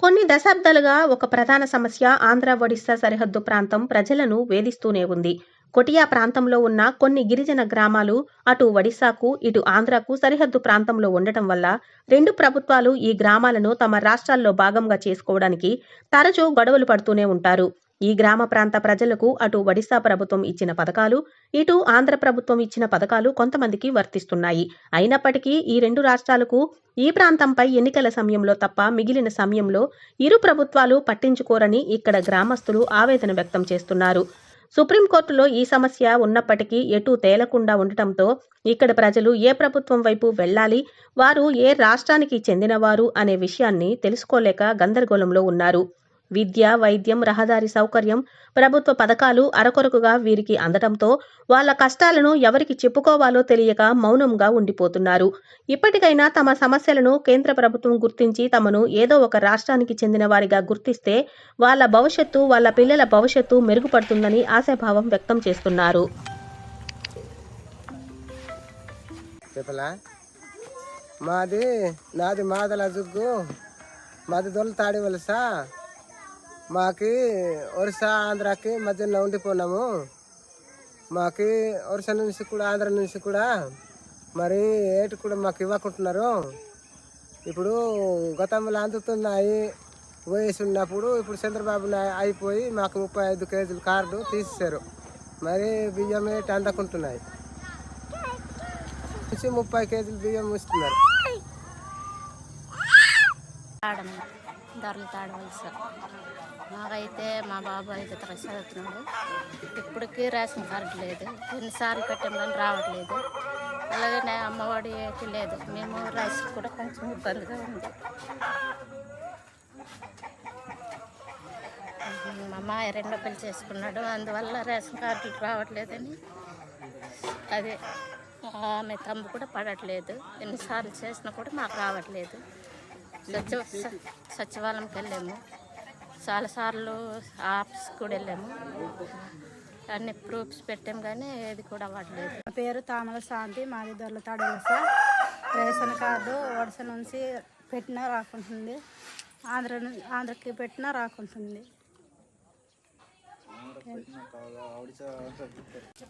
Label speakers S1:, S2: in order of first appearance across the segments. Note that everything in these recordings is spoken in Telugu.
S1: కొన్ని దశాబ్దాలుగా ఒక ప్రధాన సమస్య ఆంధ్ర-ఒడిశా సరిహద్దు ప్రాంతం ప్రజలను వేధిస్తూనే ఉంది. కొటియా ప్రాంతంలో ఉన్న కొన్ని గిరిజన గ్రామాలు అటు ఒడిశాకు, ఇటు ఆంధ్రకు సరిహద్దు ప్రాంతంలో ఉండటం వల్ల రెండు ప్రభుత్వాలు ఈ గ్రామాలను తమ రాష్ట్రాల్లో భాగంగా చేసుకోవడానికి తరచూ గొడవలు పడుతూనే ఉంటారు. ఈ గ్రామ ప్రాంత ప్రజలకు అటు ఒడిశా ప్రభుత్వం ఇచ్చిన పథకాలు, ఇటు ఆంధ్ర ప్రభుత్వం ఇచ్చిన పథకాలు కొంతమందికి వర్తిస్తున్నాయి. అయినప్పటికీ ఈ రెండు రాష్ట్రాలకు ఈ ప్రాంతంపై ఎన్నికల సమయంలో తప్ప మిగిలిన సమయంలో ఇరు ప్రభుత్వాలు పట్టించుకోరని ఇక్కడ గ్రామస్తులు ఆవేదన వ్యక్తం చేస్తున్నారు. సుప్రీంకోర్టులో ఈ సమస్య ఉన్నప్పటికీ ఎటూ తేలకుండా ఉండటంతో ఇక్కడ ప్రజలు ఏ ప్రభుత్వం వైపు వెళ్లాలి, వారు ఏ రాష్ట్రానికి చెందినవారు అనే విషయాన్ని తెలుసుకోలేక గందరగోళంలో ఉన్నారు. విద్య, వైద్యం, రహదారి సౌకర్యం, ప్రభుత్వ పథకాలు అరకొరకుగా వీరికి అందటంతో వాళ్ల కష్టాలను ఎవరికి చెప్పుకోవాలో తెలియక మౌనంగా ఉండిపోతున్నారు. ఇప్పటికైనా తమ సమస్యలను కేంద్ర ప్రభుత్వం గుర్తించి తమను ఏదో ఒక రాష్ట్రానికి చెందిన వారిగా గుర్తిస్తే వాళ్ల భవిష్యత్తు, వాళ్ల పిల్లల భవిష్యత్తు మెరుగుపడుతుందని ఆశాభావం వ్యక్తం చేస్తున్నారు.
S2: నాది మాదల జుగ్గు, మాది దొలతాడి వలస. మాకి ఒరిస్సా ఆంధ్రాకి మధ్యలో ఉండిపోయినాము. మాకి ఒరిస్సా నుంచి కూడా ఆంధ్ర నుంచి కూడా మరి ఏటు కూడా మాకు ఇవ్వకుంటున్నారు. ఇప్పుడు గతంలో అందుతున్నాయి వయసు ఉన్నప్పుడు, ఇప్పుడు చంద్రబాబు అయిపోయి మాకు 35 కేజీల కార్డు తీసేశారు. మరి బియ్యం ఏటు అందుకుంటున్నాయి, 30 కేజీలు బియ్యం ఇస్తున్నారు.
S3: మాకైతే మా బాబు 5వ తరగతి చదువుతున్నాడు. ఇప్పటికీ రేషన్ కార్డు లేదు, ఎన్నిసార్లు పెట్టాం కానీ రావట్లేదు. అలాగే అమ్మఒడి లేదు, మేము రైస్ కూడా కొంచెం ఇబ్బందిగా ఉంది. మా అమ్మాయి 2వ పెళ్లి చేసుకున్నాడు, అందువల్ల రేషన్ కార్డులు రావట్లేదని అదే ఆమె తమ్ము కూడా పడట్లేదు. ఎన్నిసార్లు చేసినా కూడా మాకు రావట్లేదు. సచివాలయంకి వెళ్ళాము, చాలాసార్లు ఆఫీస్కి కూడా వెళ్ళాము, అన్ని ప్రూఫ్స్ పెట్టాము కానీ ఏది కూడా అవ్వట్లేదు.
S4: నా పేరు తామల శాంతి, మాది దొర్లతాడు వలస. రేషన్ కార్డు ఒడిశా నుంచి పెట్టినా రాకుంటుంది, ఆంధ్రకి పెట్టినా రాకుంటుంది.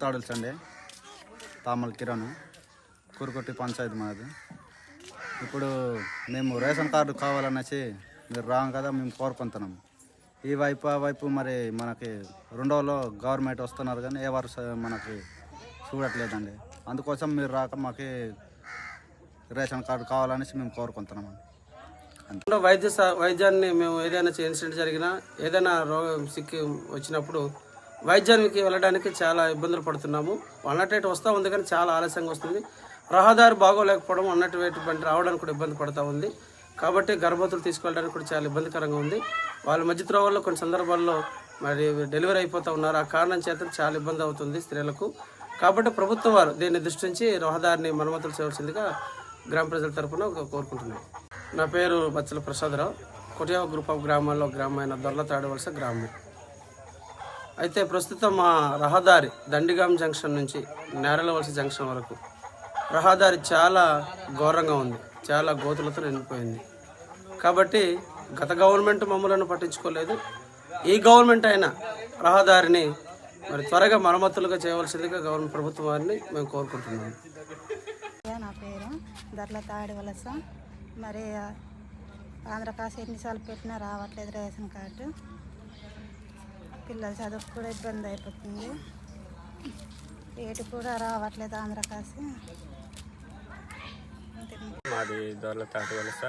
S5: తాడుల్చండి తామల కిరణ్, కురుకొట్టి పంచాయతీ మాది. ఇప్పుడు మేము రేషన్ కార్డు కావాలనేసి మీరు రాం కదా, మేము కోరుకుంటున్నాము. ఈ వైపు ఆ వైపు మరి మనకి రెండోలో గవర్నమెంట్ వస్తున్నారు కానీ ఎవరు మనకి చూడట్లేదండి. అందుకోసం మీరు రాక మాకు రేషన్ కార్డు కావాలనేసి మేము కోరుకుంటున్నాము.
S2: వైద్యాన్ని మేము ఏదైనా ఇన్సిడెంట్ జరిగినా, ఏదైనా రోగం సిక్కి వచ్చినప్పుడు వైద్యానికి వెళ్ళడానికి చాలా ఇబ్బందులు పడుతున్నాము. 108 వస్తూ ఉంది కానీ చాలా ఆలస్యంగా వస్తుంది. రహదారి బాగోలేకపోవడం 108 బండి రావడానికి కూడా ఇబ్బంది పడుతూ ఉంది. కాబట్టి గర్భవతులు తీసుకెళ్ళడానికి కూడా చాలా ఇబ్బందికరంగా ఉంది. వాళ్ళ మధ్య త్రోవల్లో కొన్ని సందర్భాల్లో మరి డెలివరీ అయిపోతూ ఉన్నారు. ఆ కారణం చేత చాలా ఇబ్బంది అవుతుంది స్త్రీలకు. కాబట్టి ప్రభుత్వం వారు దీన్ని దృష్టించి రహదారిని మరమ్మతులు చేయవలసిందిగా గ్రామ ప్రజల తరఫున కోరుకుంటున్నాం. నా పేరు బచ్చల ప్రసాదరావు. కొటియా గ్రూప్ ఆఫ్ గ్రామాల్లో గ్రామమైన దొర్లతాడు వలస గ్రామం. అయితే ప్రస్తుతం మా రహదారి దండిగాం జంక్షన్ నుంచి నేరల వలస జంక్షన్ వరకు రహదారి చాలా ఘోరంగా ఉంది, చాలా గోతులతో నిండిపోయింది. కాబట్టి గత గవర్నమెంట్ మమ్మల్ని పట్టించుకోలేదు. ఈ గవర్నమెంట్ అయినా రహదారిని మరి త్వరగా మరమ్మతులుగా చేయవలసిందిగా గవర్నమెంట్ ప్రభుత్వం వారిని మేము కోరుకుంటున్నాము.
S4: నా పేరు దొర్లతాడి వలస. మరి ఆంధ్ర కాసు ఎన్నిసార్లు పెట్టినా రావట్లేదు రేషన్ కార్డు. పిల్లల చదువుకు కూడా ఇబ్బంది అయిపోతుంది, ఏటు కూడా రావట్లేదు ఆంధ్ర కాసు.
S6: మాది దొర్లతాడు వలస,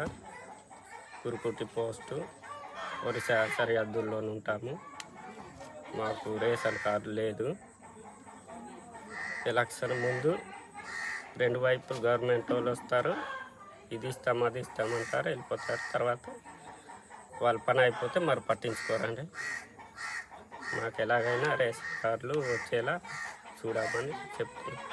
S6: కురుకుటి పోస్టు, ఒరిస్సా సరిహద్దుల్లో ఉంటాము. మాకు రేషన్ కార్డు లేదు. ఎలక్షన్ ముందు 2 వైపులు గవర్నమెంట్ వాళ్ళు వస్తారు, ఇది ఇస్తాం అది ఇస్తామంటారు, వెళ్ళిపోతారు. తర్వాత వాళ్ళ పని అయిపోతే మరి పట్టించుకోరండి. మాకు ఎలాగైనా రేషన్ కార్డులు వచ్చేలా చూడమని చెప్తున్నాం.